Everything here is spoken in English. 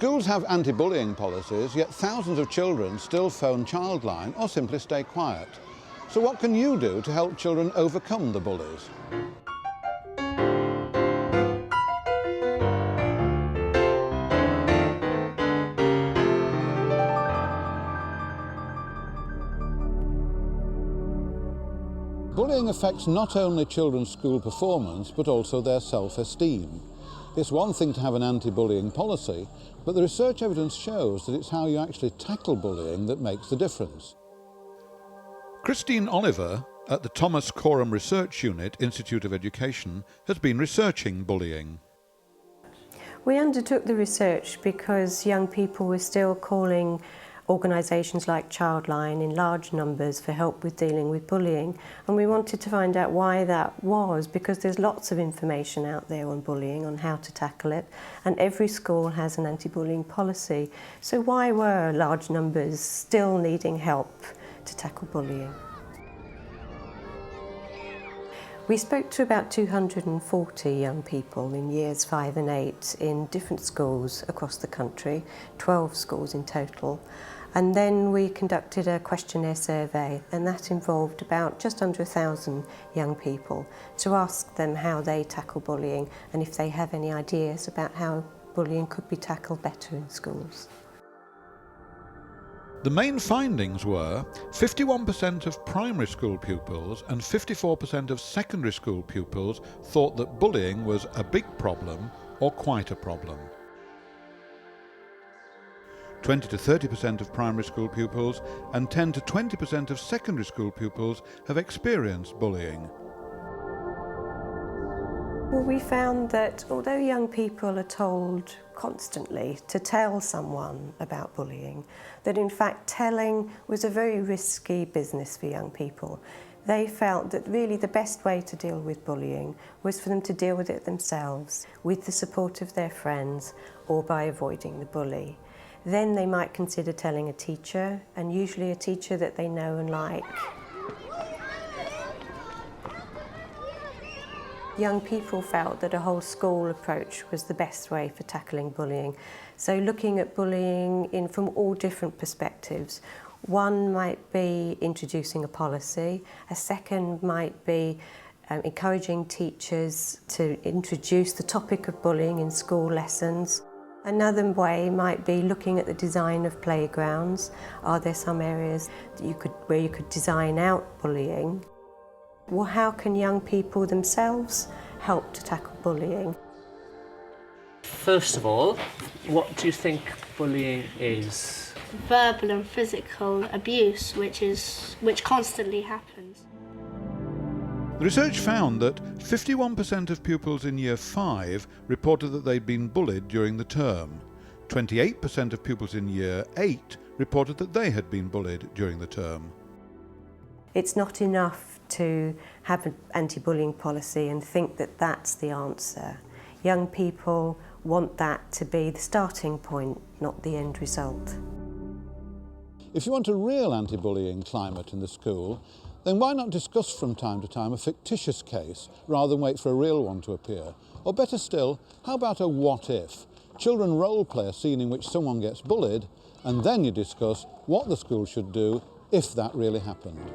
Schools have anti-bullying policies, yet thousands of children still phone Childline or simply stay quiet. So what can you do to help children overcome the bullies? Bullying affects not only children's school performance, but also their self-esteem. It's one thing to have an anti-bullying policy, but the research evidence shows that it's how you actually tackle bullying that makes the difference. Christine Oliver at the Thomas Coram Research Unit, Institute of Education, has been researching bullying. We undertook the research because young people were still calling organisations like Childline in large numbers for help with dealing with bullying, and we wanted to find out why that was, because there's lots of information out there on bullying, on how to tackle it, and every school has an anti-bullying policy. So why were large numbers still needing help to tackle bullying? We spoke to about 240 young people in years 5 and 8 in different schools across the country, 12 schools in total. And then we conducted a questionnaire survey, and that involved about just under 1,000 young people to ask them how they tackle bullying and if they have any ideas about how bullying could be tackled better in schools. The main findings were 51% of primary school pupils and 54% of secondary school pupils thought that bullying was a big problem or quite a problem. 20 to 30% of primary school pupils and 10 to 20% of secondary school pupils have experienced bullying. Well, we found that although young people are told constantly to tell someone about bullying, that in fact telling was a very risky business for young people. They felt that really the best way to deal with bullying was for them to deal with it themselves, with the support of their friends or by avoiding the bully. Then they might consider telling a teacher, and usually a teacher that they know and like. Young people felt that a whole school approach was the best way for tackling bullying. So looking at bullying from all different perspectives. One might be introducing a policy, a second might be encouraging teachers to introduce the topic of bullying in school lessons. Another way might be looking at the design of playgrounds. Are there some areas that where you could design out bullying? Well, how can young people themselves help to tackle bullying? First of all, what do you think bullying is? Verbal and physical abuse, which constantly happens. The research found that 51% of pupils in Year 5 reported that they'd been bullied during the term. 28% of pupils in Year 8 reported that they had been bullied during the term. It's not enough to have an anti-bullying policy and think that that's the answer. Young people want that to be the starting point, not the end result. If you want a real anti-bullying climate in the school, then why not discuss from time to time a fictitious case rather than wait for a real one to appear? Or better still, how about a what if? Children role play a scene in which someone gets bullied, and then you discuss what the school should do if that really happened.